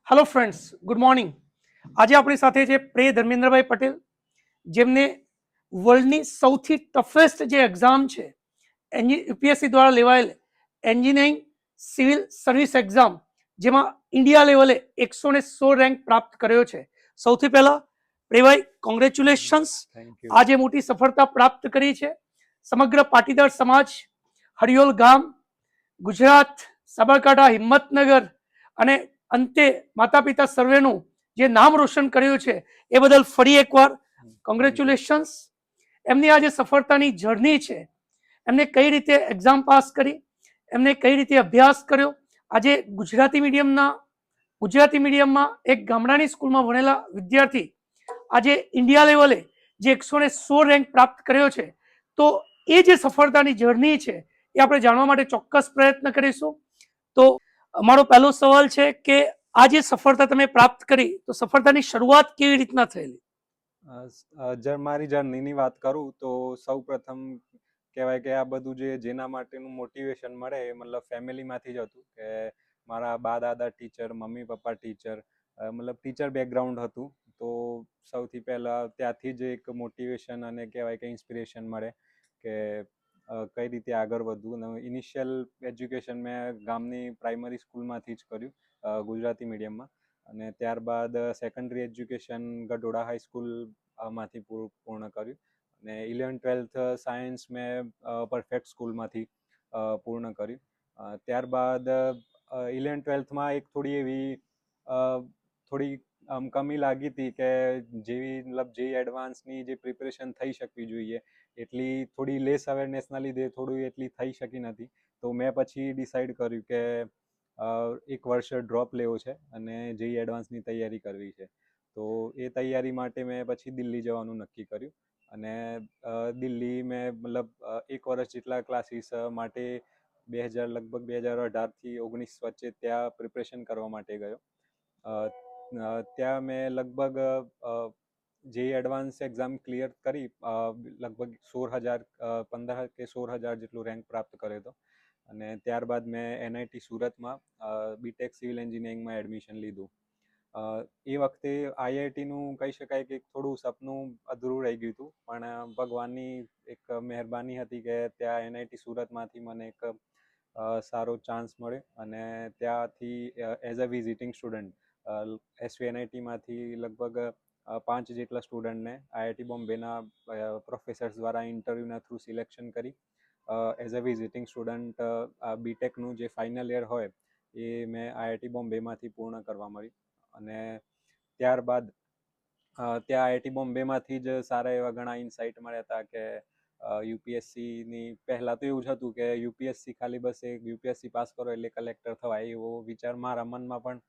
Hello friends, good morning. આજે આપણી સાથે છે પ્રે ધર્મેન્દ્રભાઈ પટેલ, જેમને વર્લ્ડની સૌથી ટફેસ્ટ જે એક્ઝામ છે યુપીએસસી દ્વારા લેવાયેલ એન્જિનિયરિંગ સિવિલ સર્વિસ એક્ઝામ, જેમાં ઇન્ડિયા લેવલે 116 રેન્ક પ્રાપ્ત કર્યો છે. સૌથી પહેલા પ્રેભાઈ, કોંગ્રેચ્યુલેશન્સ. Thank you. આજે મોટી સફળતા પ્રાપ્ત કરી છે. સમગ્ર પાટીદાર સમાજ, હરિયોલ ગામ, ગુજરાત, સાબરકાંઠા, હિંમતનગર અને અંતે માતા પિતા સર્વેનું જે નામ રોશન કર્યું છે એ બદલ ફરી એકવાર કોંગ્રેચ્યુલેશન્સ. એમની આ જે સફળતાની જર્ની છે, એમને કઈ રીતે એક્ઝામ પાસ કરી, એમને કઈ રીતે અભ્યાસ કર્યો, આજે ગુજરાતી મીડિયમમાં એક ગામડાની સ્કૂલમાં ભણેલા વિદ્યાર્થી આજે ઇન્ડિયા લેવલે જે 116 રેન્ક પ્રાપ્ત કર્યો છે, તો એ જે સફળતાની જર્ની છે એ આપણે જાણવા માટે ચોક્કસ પ્રયત્ન કરીશું. તો અમારો પહેલો સવાલ છે કે આ જે સફળતા તમે પ્રાપ્ત કરી, તો સફળતાની શરૂઆત કેવી રીતના થયેલી? મારી જર્નીની વાત કરું તો સૌ પ્રથમ કહેવાય કે આ બધું જેના માટેનું મોટિવેશન મળે એ મતલબ ફેમિલીમાંથી જ હતું. કે મારા બા દાદા ટીચર, મમ્મી પપ્પા ટીચર, મતલબ ટીચર બેકગ્રાઉન્ડ હતું. તો સૌથી પહેલાં ત્યાંથી જ એક મોટિવેશન અને કહેવાય કે ઇન્સ્પિરેશન મળે કે કઈ રીતે આગળ વધવું. અને ઇનિશિયલ એજ્યુકેશન મેં ગામની પ્રાઇમરી સ્કૂલમાંથી જ કર્યું, ગુજરાતી મીડિયમમાં. અને ત્યારબાદ સેકન્ડરી એજ્યુકેશન ગઢોડા હાઈસ્કૂલમાંથી પૂર્ણ કર્યું. અને 11th-12th સાયન્સ મેં પરફેક્ટ સ્કૂલમાંથી પૂર્ણ કર્યું. ત્યારબાદ 11th-12thમાં એક થોડી એવી કમી લાગી હતી કે જેવી મતલબ જે એડવાન્સની જે પ્રિપરેશન થઈ શકવી જોઈએ એટલી થોડી લેસ અવેરનેસના લીધે થોડું એટલી થઈ શકી નથી. તો મેં પછી ડિસાઈડ કર્યું કે એક વર્ષ ડ્રોપ લેવો છે અને જેઈ એડવાન્સની તૈયારી કરવી છે. તો એ તૈયારી માટે મેં પછી દિલ્હી જવાનું નક્કી કર્યું. અને દિલ્હી મેં મતલબ એક વર્ષ જેટલા ક્લાસીસ માટે લગભગ 2018થી 2019 વચ્ચે ત્યાં પ્રિપરેશન કરવા માટે ગયો. ત્યાં મેં લગભગ જે એડવાન્સ એક્ઝામ ક્લિયર કરી, લગભગ 15 કે 16,000 જેટલું રેન્ક પ્રાપ્ત કર્યો હતો. અને ત્યારબાદ મેં NIT સુરતમાં બીટેક સિવિલ એન્જિનિયરિંગમાં એડમિશન લીધું. એ વખતે IITનું કહી શકાય કે થોડું સપનું અધૂરું રહી ગયું હતું, પણ ભગવાનની એક મહેરબાની હતી કે ત્યાં NIT સુરતમાંથી મને એક સારો ચાન્સ મળ્યો. અને ત્યાંથી એઝ અ વિઝિટિંગ સ્ટુડન્ટ SVNITમાંથી લગભગ 5 જેટલા સ્ટુડન્ટને IIT બોમ્બેના પ્રોફેસર્સ દ્વારા ઇન્ટરવ્યૂના થ્રુ સિલેક્શન કરી એઝ અ વિઝિટિંગ સ્ટુડન્ટ બીટેકનું જે ફાઇનલ યર હોય એ મેં IIT બોમ્બેમાંથી પૂર્ણ કરવા મળ્યું. અને ત્યારબાદ ત્યાં IIT બોમ્બેમાંથી જ સારા એવા ઘણા ઇન્સાઇટ મળ્યા હતા કે યુપીએસસીની પહેલાં તો એવું જ હતું કે યુપીએસસી ખાલી બસ એક યુપીએસસી પાસ કરો એટલે કલેક્ટર થવાય, એવો વિચાર મારા મનમાં પણ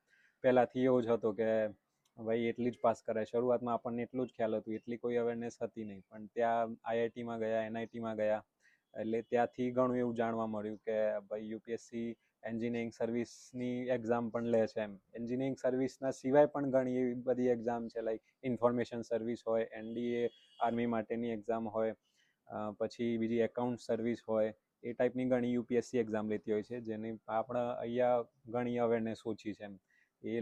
પહેલાંથી એવો જ હતો કે ભાઈ એટલી જ પાસ કરાય. શરૂઆતમાં આપણને એટલું જ ખ્યાલ હતું, એટલી કોઈ અવેરનેસ હતી નહીં. પણ ત્યાં IITમાં ગયા, NITમાં ગયા એટલે ત્યાંથી ઘણું એવું જાણવા મળ્યું કે ભાઈ યુપીએસસી એન્જિનિયરિંગ સર્વિસની એક્ઝામ પણ લે છે. એન્જિનિયરિંગ સર્વિસના સિવાય પણ ઘણી એવી બધી એક્ઝામ છે, લાઈક ઇન્ફોર્મેશન સર્વિસ હોય, NDA આર્મી માટેની એક્ઝામ હોય, પછી બીજી એકાઉન્ટ સર્વિસ હોય. એ ટાઈપની ઘણી યુપીએસસી એક્ઝામ લેતી હોય છે, જેની આપણા અહીંયા ઘણી અવેરનેસ ઓછી છે. એ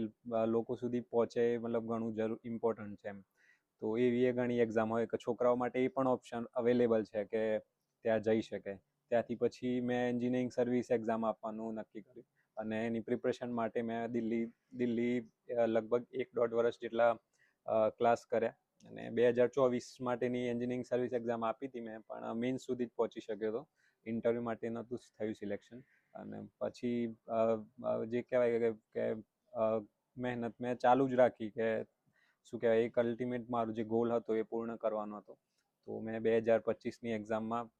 લોકો સુધી પહોંચે મતલબ ઘણું ઇમ્પોર્ટન્ટ છે. તો એવી ઘણી એક્ઝામ હોય કે છોકરાઓ માટે એ પણ ઓપ્શન અવેલેબલ છે કે ત્યાં જઈ શકે. ત્યાંથી પછી મેં એન્જિનિયરિંગ સર્વિસ એક્ઝામ આપવાનું નક્કી કર્યું. અને એની પ્રિપરેશન માટે મેં દિલ્હી લગભગ 1.5 વર્ષ જેટલા ક્લાસ કર્યા. અને 2024 માટેની એન્જિનિયરિંગ સર્વિસ એક્ઝામ આપી હતી મેં, પણ મેઇન્સ સુધી જ પહોંચી શક્યો હતો. ઇન્ટરવ્યૂ માટે નહોતું થયું સિલેક્શન. અને પછી જે કહેવાય કે મહેનત મેં ચાલુ જ રાખી કે શું કહેવાય, એક અલ્ટિમેટ મારું જે ગોલ હતો એ પૂર્ણ કરવાનો હતો. તો મેં 2025ની એક્ઝામમાં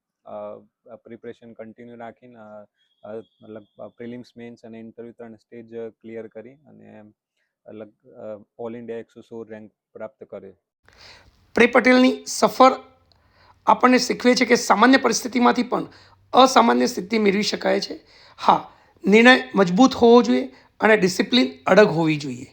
પ્રિપરેશન કન્ટિન્યુ રાખીને મતલબ પ્રિલિમ્સ, મેન્સ અને ઇન્ટરવ્યૂ 3 સ્ટેજ ક્લિયર કરી અને ઓલ ઇન્ડિયા 116 રેન્ક પ્રાપ્ત કર્યો. પ્રે પટેલની સફર આપણને શીખવે છે કે સામાન્ય પરિસ્થિતિમાંથી પણ અસામાન્ય સિદ્ધિ મેળવી શકાય છે. હા, નિર્ણય મજબૂત હોવો જોઈએ અને ડિસિપ્લિન અડગ હોવી જોઈએ.